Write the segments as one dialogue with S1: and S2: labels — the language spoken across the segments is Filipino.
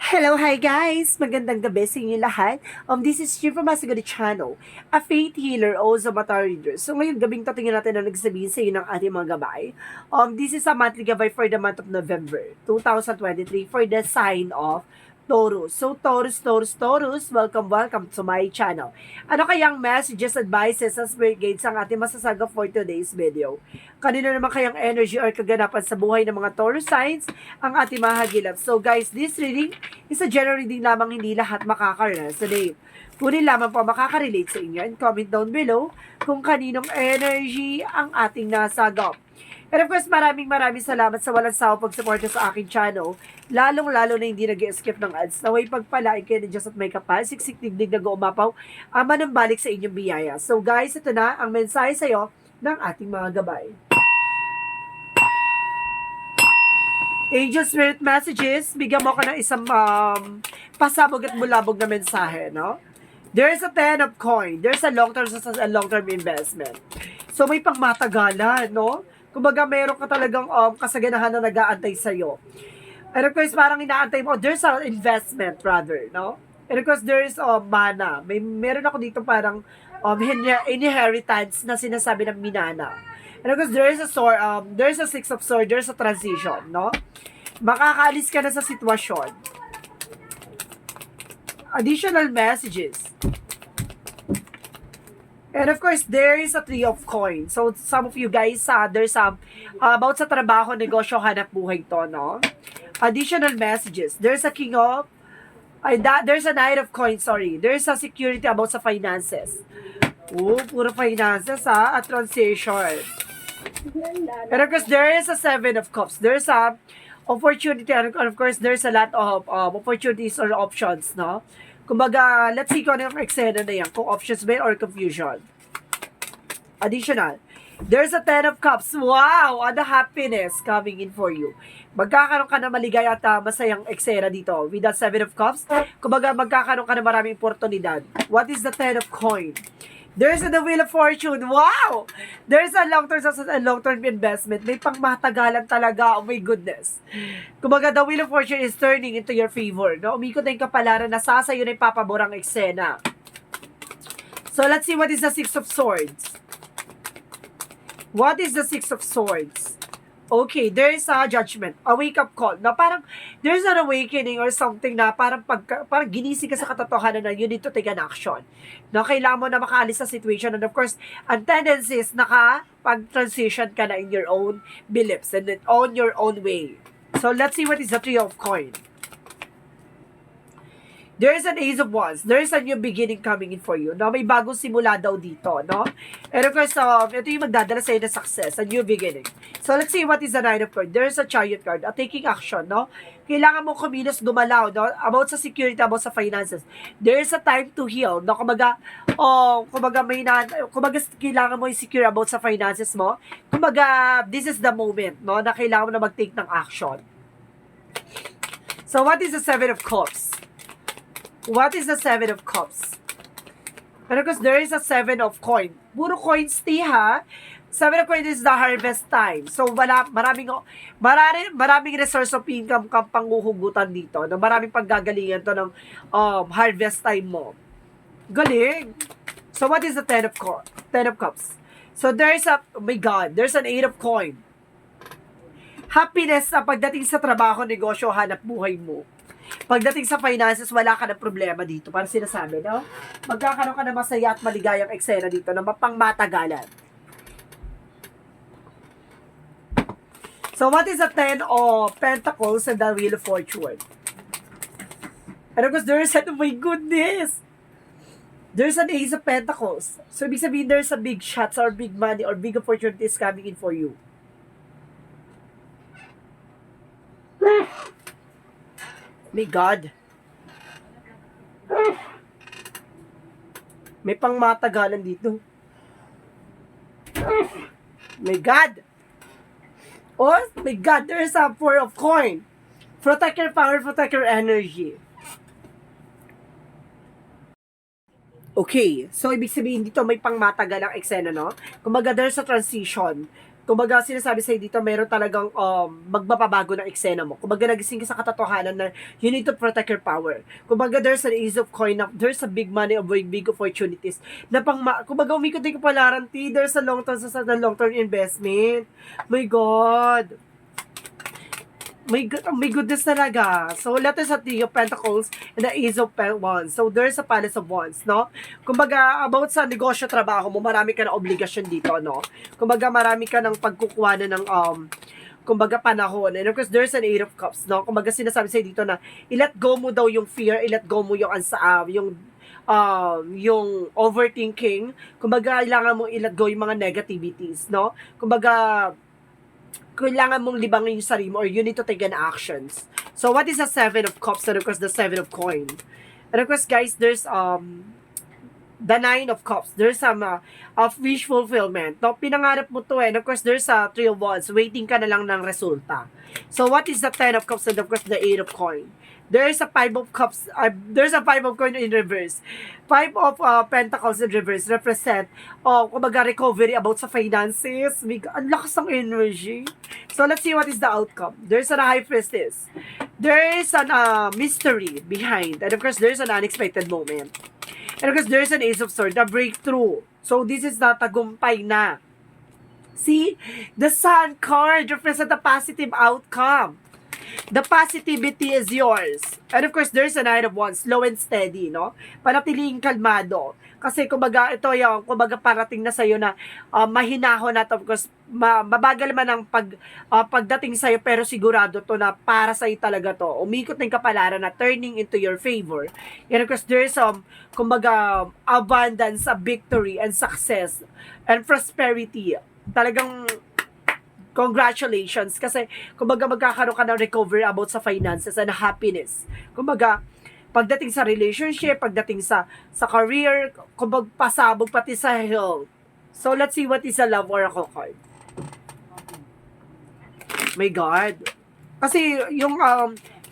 S1: Hello, hi guys! Magandang gabi sa inyo lahat. This is Chief from Masagodi Channel, a faith healer, also mata reader. So ngayong gabing to, tingnan natin ang nagsasabihin sa inyo ng ating mga gabay. This is a monthly gabay for the month of November 2023 for the sign of Taurus. So Taurus, welcome to my channel. Ano kayang messages, advices, and spirit guides ang ating masasaga for today's video? Kanino naman kayang energy or kaganapan sa buhay ng mga Taurus signs ang ating mahagilap? So guys, this reading is a general reading lamang, hindi lahat makaka-resonate. Kunin lamang po makaka-relate sa inyo and comment down below kung kaninong energy ang ating nasagap. And of course, maraming salamat sa walang sawa pagsuporta sa aking channel. Lalong-lalo na hindi nag-skip ng ads. Naway pagpalain kayo ng Diyos at may kapal, siksik digdig na umapaw, ama ng balik sa inyong biyaya. So guys, ito na ang mensahe sa'yo ng ating mga gabay. Angel Spirit Messages, bigyan mo ka ng isang pasabog at bulabog na mensahe, no? There's a 10 of coin. There's a long-term investment. So may pangmatagalan, no? Kumbaga meron ka talagang kasaganahan na nag-aantay sa'yo. And of course, parang inaantay mo, there's an investment rather, no? And of course, there's mana. Meron ako dito parang inheritance na sinasabi ng minana. And of course, there's a six of swords, there's a transition, no? Makakaalis ka na sa sitwasyon. Additional messages. And of course, there is a three of coins. So, some of you guys, there's about sa trabaho, negosyo, hanap buhay to, no? Additional messages. There's a there's a knight of coins, sorry. There's a security about sa finances. Puro finances, a transition. And of course, there is a seven of cups. There's a opportunity, and of course, there's a lot of opportunities or options, no? Kumbaga, let's see kung ano yung eksena na yan, kung options ba or confusion. Additional, there's a 10 of cups. Wow! And the happiness coming in for you. Magkakaroon ka na maligaya at masayang eksena dito. With that 7 of cups, kumbaga, magkakaroon ka na maraming oportunidad. What is the 10 of coin? There's the Wheel of Fortune. Wow! There's a long-term investment. May pangmatagalan talaga. Oh my goodness. Kumbaga, the Wheel of Fortune is turning into your favor. No? Umikot na yung kapalaran na sasayo na yung papaborang eksena. So, let's see what is the Six of Swords. What is the Six of Swords? Okay, there is a judgment, a wake-up call. Na parang, there's an awakening or something na parang ginising ka sa katotohanan na you need to take an action. Na kailangan mo na makaalis sa situation. And of course, ang tendency is pag-transition ka na in your own beliefs and then on your own way. So, let's see what is the Three of Coin. There is an Ace of Wands. There is a new beginning coming in for you. No? May bagong simula daw dito. No? And of course, ito yung magdadala sa'yo ng success, a new beginning. So, let's see what is the Nine of Cards. There is a Chariot card, a taking action. No? Kailangan mo kumilos, gumalaw. No? About sa security, about sa finances. There is a time to heal. No? Kumbaga, kailangan mo i-secure about sa finances mo. Kumbaga, this is the moment, no? Na kailangan mo na mag-take ng action. So, what is the Seven of Cups? What is the Seven of Cups? And of course, there is a Seven of Coin. Puro coins ha. Seven of Coins is the harvest time. So, maraming resource of income kang panguhugutan dito. Na maraming paggagalingan to ng harvest time mo. Galing! So, what is the Ten of Cups? So, there's oh my God, there's an Eight of Coin. Happiness sa pagdating sa trabaho, negosyo, hanap buhay mo. Pagdating sa finances, wala ka na problema dito. Parang sinasabi, no? Magkakaroon ka na masaya at maligayang eksena dito na mapangmatagalan. So, what is the Ten of Pentacles and the Wheel of Fortune? And of course, there's oh my goodness! There's an Ace of Pentacles. So, ibig sabihin, there's a big shots or big money or big opportunities coming in for you. My God. May pangmatagalan dito. My God. Oh, my God. There's a Four of Coin. Protect your power, protect your energy. Okay. So, ibig sabihin dito may pangmatagalang eksena, no? Kumbaga, there's a transition. Kumbaga, sinasabi sa'yo dito, meron talagang magpapabago ng eksena mo. Kumbaga, nagising ka sa katotohanan na you need to protect your power. Kumbaga, there's an ace of coin, there's a big money, big opportunities. Na kumbaga, umikot din ka palaranti, there's a long-term investment. My God. My goodness talaga. So, let us at the Pentacles and the Ace of Wands. So, there's a Palace of Wands, no? Kumbaga, about sa negosyo, trabaho mo, marami ka na obligasyon dito, no? Kumbaga, marami ka ng pagkukuha na ng, kumbaga, panahon. And of course, there's an Eight of Cups, no? Kumbaga, sinasabi sa'yo dito na, i-let go mo daw yung fear, i-let go mo yung yung overthinking. Kumbaga, kailangan mo i-let go yung mga negativities, no? Kumbaga, kailangan mong libangin yung sarili mo or you need to take an actions. So, what is the Seven of Cups and of course the Seven of Coin? And of course, guys, there's the Nine of Cups. There's some of wish fulfillment. No, pinangarap mo to and of course, there's a Three of Wands. Waiting ka na lang ng resulta. So, what is the Ten of Cups and of course the Eight of Coin? There's a Five of Cups. There's a Five of Coin in reverse. Five of Pentacles in reverse represent, kumbaga, recovery about sa finances. Ang lakas ng energy. So, let's see what is the outcome. There's a High Priestess. There is an mystery behind. And of course, there's an unexpected moment. And of course, there's an Ace of Swords, a breakthrough. So, this is the tagumpay na. See? The Sun card represents a positive outcome. The positivity is yours. And of course, there's a Nine of Wands, slow and steady, no? Panatiling kalmado. Kasi kumbaga, ito yung, kumbaga parating na sa'yo na mahinahon at of course, mabagal man ang pagdating sa'yo, pero sigurado to na para sa'yo talaga to. Umikot ng kapalaran na turning into your favor. And of course, there's kumbaga, abundance, victory, and success, and prosperity. Talagang, congratulations kasi kumbaga magkakaroon ka ng recovery about sa finances and happiness. Kumbaga pagdating sa relationship, pagdating sa career, kumbaga pasabog pati sa health. So let's see what is a love oracle card. My God. Kasi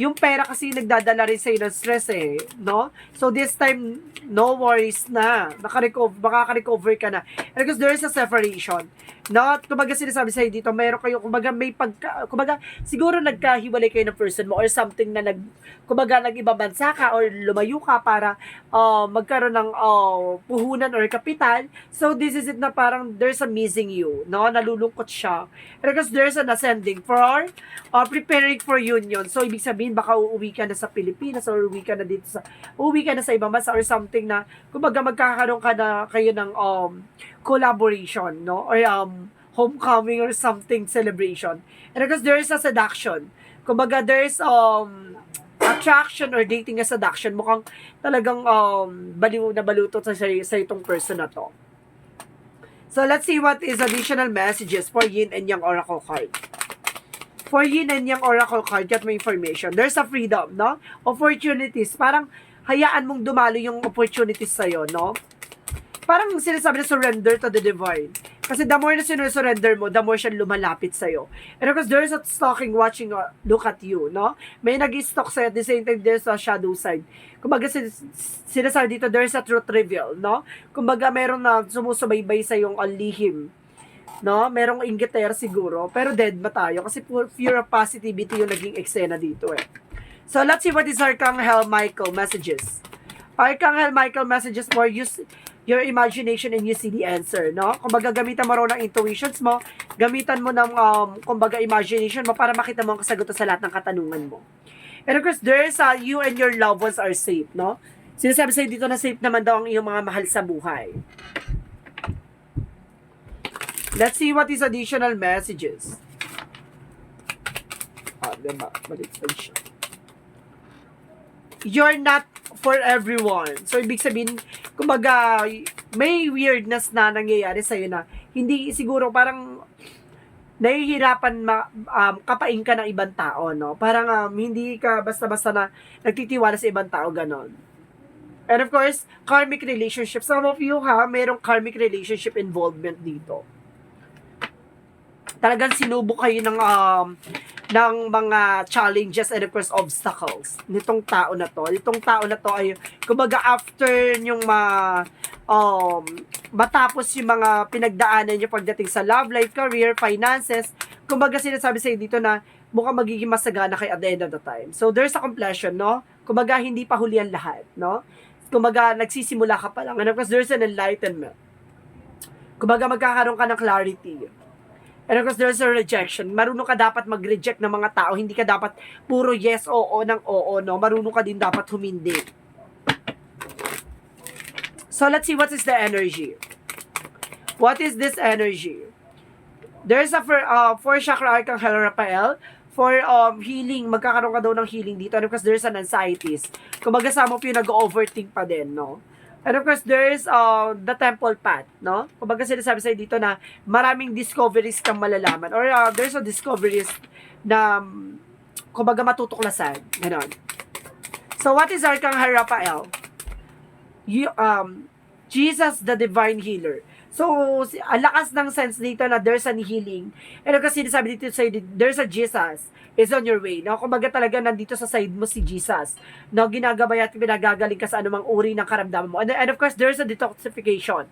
S1: yung pera kasi nagdadala rin sa'yo ng stress eh, no? So this time, no worries na. Makaka-recover ka na. And because there is a separation. No? Kumbaga sinasabi sa'yo dito, mayroon kayo, kumbaga siguro nagkahiwalay kayo ng person mo or something na kumbaga nag-ibang bansa ka or lumayo ka para magkaroon ng puhunan or kapital. So this is it na parang there's a missing you, no? Nalulungkot siya. And because there's an ascending for preparing for union. So ibig sabihin baka uuwi ka na sa Pilipinas or uuwi ka na sa ibang bansa or something na kumbaga magkakaroon ka na kayo ng collaboration, no? Or homecoming or something celebration. And because there is a seduction. Kumbaga there's attraction or dating a seduction. Mukhang talagang baliw na baluto sa itong person na to. So let's see what is additional messages for Yin and Yang Oracle card. For Yin and Yang Oracle card, get my information. There's a freedom, no? Opportunities. Parang hayaan mong dumalo yung opportunities sa'yo, no? Parang sinasabi na surrender to the divine. Kasi the more na sinusurrender mo, the more siya lumalapit sa'yo. And of course, there's a stalking, watching, look at you, no? May nag-stalk sa'yo, at the same time, there's a shadow side. Kumbaga, sinasabi dito, there's a truth reveal, no? Kumbaga, meron na sumusubaybay sa'yong lihim. No? Merong inggiter siguro, pero dead ba tayo? Kasi pure positivity yung naging eksena dito eh. So, let's see what is Archangel Michael messages. Archangel Michael messages for your imagination and you see the answer, no? Kumbaga, gamitan mo raw ng intuitions mo, gamitan mo ng, kumbaga, imagination mo para makita mo ang kasagutan sa lahat ng katanungan mo. And of course, there's you and your loved ones are safe, no? Sinasabi sa'yo dito na safe naman daw ang iyong mga mahal sa buhay. Let's see what is additional messages. Diba? Baliktad siya. You're not for everyone. So, ibig sabihin, kumbaga, may weirdness na nangyayari sa'yo na hindi siguro parang nahihirapan kapain ka ng ibang tao, no? Parang hindi ka basta-basta na nagtitiwala sa ibang tao, ganon. And of course, karmic relationship. Some of you merong karmic relationship involvement dito. talagang sinubok kayo ng mga challenges and of course obstacles nitong tao na to. Itong tao na to ay kumbaga after yung matapos yung mga pinagdaanan nyo pagdating sa love life, career, finances, kumbaga sinasabi sa'yo dito na mukhang magiging masagana kay at the end of the time. So there's a completion, no? Kumbaga hindi pa huli ang lahat, no? Kumbaga nagsisimula ka pa lang. And of course there's an enlightenment. Kumbaga magkakaroon ka ng clarity. And of course, there's a rejection. Marunong ka dapat mag-reject ng mga tao. Hindi ka dapat puro yes, oo, ng oo, no? Marunong ka din dapat humindi. So, let's see what is the energy. What is this energy? There's a for chakra Archangel Raphael. For healing, magkakaroon ka daw ng healing dito. And of course, there's an anxieties. Kung magasama po yung nag-overthink pa din, no? And of course, there's the temple path, no? Kumbaga sinasabi sa'yo dito na maraming discoveries kang malalaman. Or there's a discoveries na, kumbaga matutuklasan. Ganon. So, what is Archangel Raphael? Jesus, the divine healer. So, ang lakas ng sense dito na there's an healing. And kasi sinasabi dito sa'yo, there's a Jesus is on your way. No? Kumbaga talaga nandito sa side mo si Jesus. No? Ginagabay at pinagagaling ka sa anumang uri ng karamdaman mo. And of course, there's a detoxification.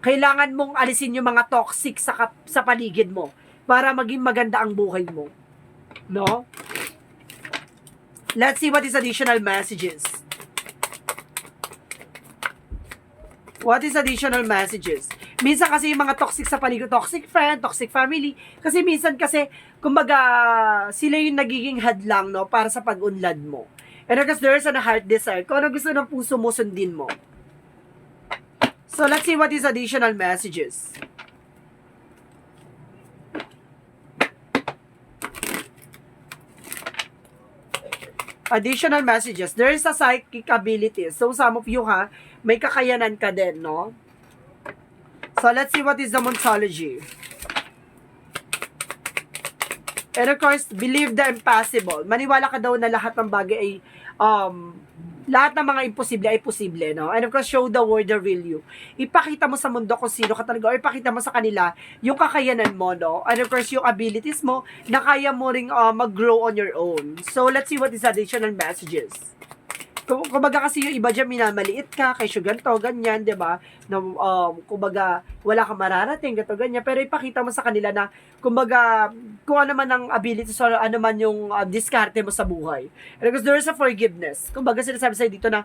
S1: Kailangan mong alisin yung mga toxic sa paligid mo para maging maganda ang buhay mo. No? Let's see what is additional messages. What is additional messages? Minsan kasi yung mga toxic sa paligid, toxic friend, toxic family, kasi minsan kasi, kumbaga, sila yung nagiging hadlang, no, para sa pag-unlad mo. And because there's a heart desire, kung ano gusto ng puso mo, sundin mo. So, let's see what is additional messages. Additional messages. There is a psychic ability. So, some of you, may kakayanan ka din, no? So, let's see what is the Moonology. And of course, believe the impossible. Maniwala ka daw na lahat ng bagay ay, lahat ng mga imposible ay posible, no? And of course, show the world the real you. Ipakita mo sa mundo kung sino ka talaga, or ipakita mo sa kanila yung kakayanan mo, no? And of course, yung abilities mo, na kaya mo ring mag-grow on your own. So, let's see what is additional messages. Kumbaga kasi yung iba dyan, minamaliit ka, kayo ganito, ganyan, di ba? Na, kumbaga, wala kang mararating, ganito, ganyan. Pero ipakita mo sa kanila na, kumbaga, kung ano man ang ability, so ano man yung diskarte mo sa buhay. And because there is a forgiveness. Kumbaga, sinasabi sa'yo dito na,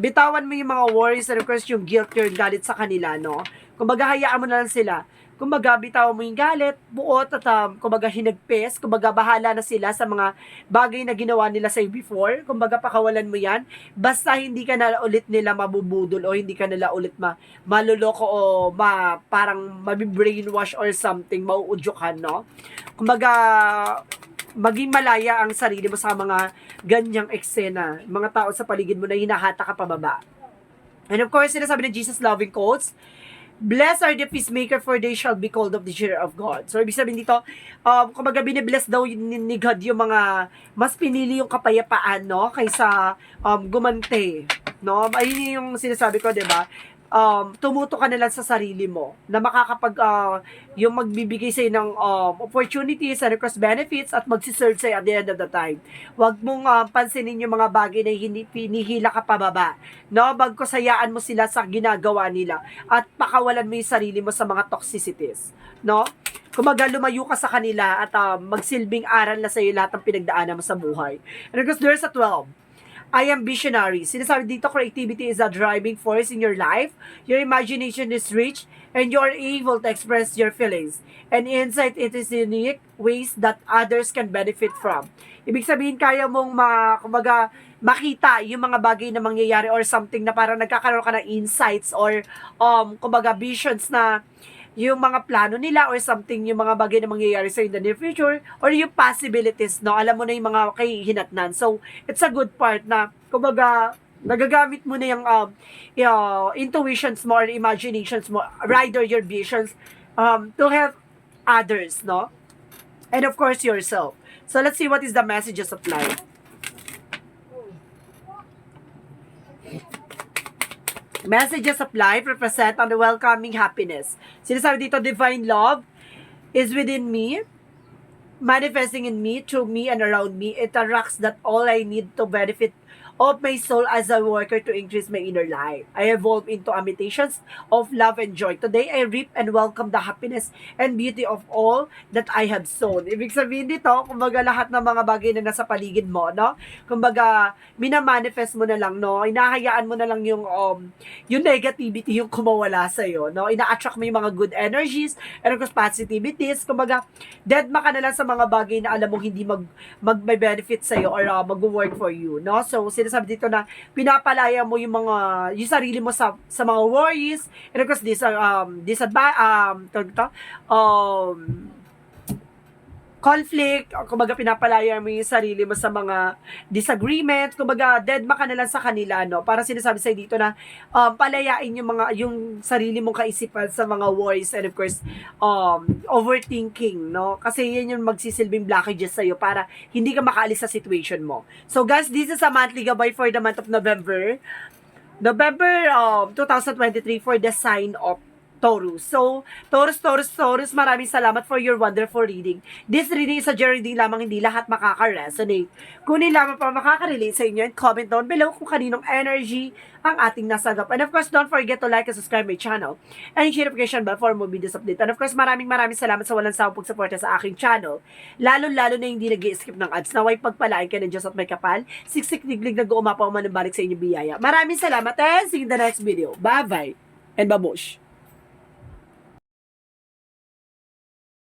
S1: bitawan mo yung mga worries, and of course, yung guilt, yung galit sa kanila, no? Kumbaga, hayaan mo na lang sila. Kumbaga, bitawan mo yung galit, buot at kumbaga, hinagpes, kumbaga, bahala na sila sa mga bagay na ginawa nila sa'yo before. Kumbaga, pakawalan mo yan. Basta hindi ka na ulit nila mabubudol o hindi ka nila ulit maluloko o parang mabibrainwash or something, mauudyokan, no? Kumbaga, maging malaya ang sarili mo sa mga ganyang eksena. Mga tao sa paligid mo na hinahata ka pababa. And of course, sinasabi ng Jesus loving quotes, blessed are the peacemaker, for they shall be called of the children of God. So, ibig sabihin dito, kumbaga binibless daw ni God yung mga mas pinili yung kapayapaan, no? Kaysa gumante, no? Ayun yung sinasabi ko, di ba? Tumuto ka na lang sa sarili mo na makakapag yung magbibigay sa'yo ng opportunities and of course benefits at magsiserve sa'yo at the end of the time. Huwag mong pansinin yung mga bagay na pinihila ka pababa. No? Bagkus hayaan mo sila sa ginagawa nila at pakawalan mo yung sarili mo sa mga toxicities. No? Kumaga lumayo ka sa kanila at magsilbing aral na sa'yo lahat ng pinagdaanan mo sa buhay. And of course, there's a 12. I am visionary. Sinasabi dito, creativity is a driving force in your life. Your imagination is rich and you are able to express your feelings. And insight, it is unique ways that others can benefit from. Ibig sabihin, kaya mong kumbaga, makita yung mga bagay na mangyayari or something na parang nagkakaroon ka ng insights or kumbaga visions na yung mga plano nila or something, yung mga bagay na mangyayari sa in the near future or yung possibilities, no? Alam mo na yung mga kahihinatnan. So, it's a good part na, kumbaga, nagagamit mo na yung intuitions mo or imaginations mo, rather your visions, to help others, no? And of course, yourself. So, let's see what is the messages of life. Messages of life represent on the welcoming happiness. Sinasabi dito, divine love is within me, manifesting in me, through me, and around me. It attracts that all I need to benefit of my soul as a worker to increase my inner life. I evolve into imitations of love and joy. Today, I reap and welcome the happiness and beauty of all that I have sown. Ibig sabihin dito, kumbaga lahat ng mga bagay na nasa paligid mo, no? Kumbaga, minamanifest mo na lang, no? Inahayaan mo na lang yung negativity, yung kumawala sa'yo, no? Ina-attract mo yung mga good energies, and of course, positivities. Kumbaga, deadma ka na lang sa mga bagay na alam mong hindi mag-benefit sa'yo or mag-work for you, no? So, sinasabi dito na pinapalaya mo yung sarili mo sa mga worries, and of course, conflict, o kumbaga pinapalaya mo yung sarili mo sa mga disagreement, kumbaga deadma ka na lang sa kanila, no? Para sinasabi sa'yo dito na palayain yung sarili mong kaisipan sa mga worries, and of course, overthinking, no? Kasi yan yung magsisilbing blockages sa'yo para hindi ka makaalis sa situation mo. So guys, this is a monthly gabay for the month of November. November 2023 for the sign of Taurus. So, Taurus, maraming salamat for your wonderful reading. This reading is a general reading lamang, hindi lahat makaka-resonate. Kunin lamang pa makaka-relate sa inyo and comment down below kung kaninong energy ang ating nasagap. And of course, don't forget to like and subscribe my channel and share notification bell for more videos update. And of course, maraming salamat sa walang sawang pagsuporta sa aking channel. Lalo na hindi nag-i-skip ng ads. Naway pagpalain ka ng Diyos at may kapal. Siksik niglig nag-uumapaw man ng balik sa inyong biyaya. Maraming salamat and see you in the next video. Bye-bye and babush!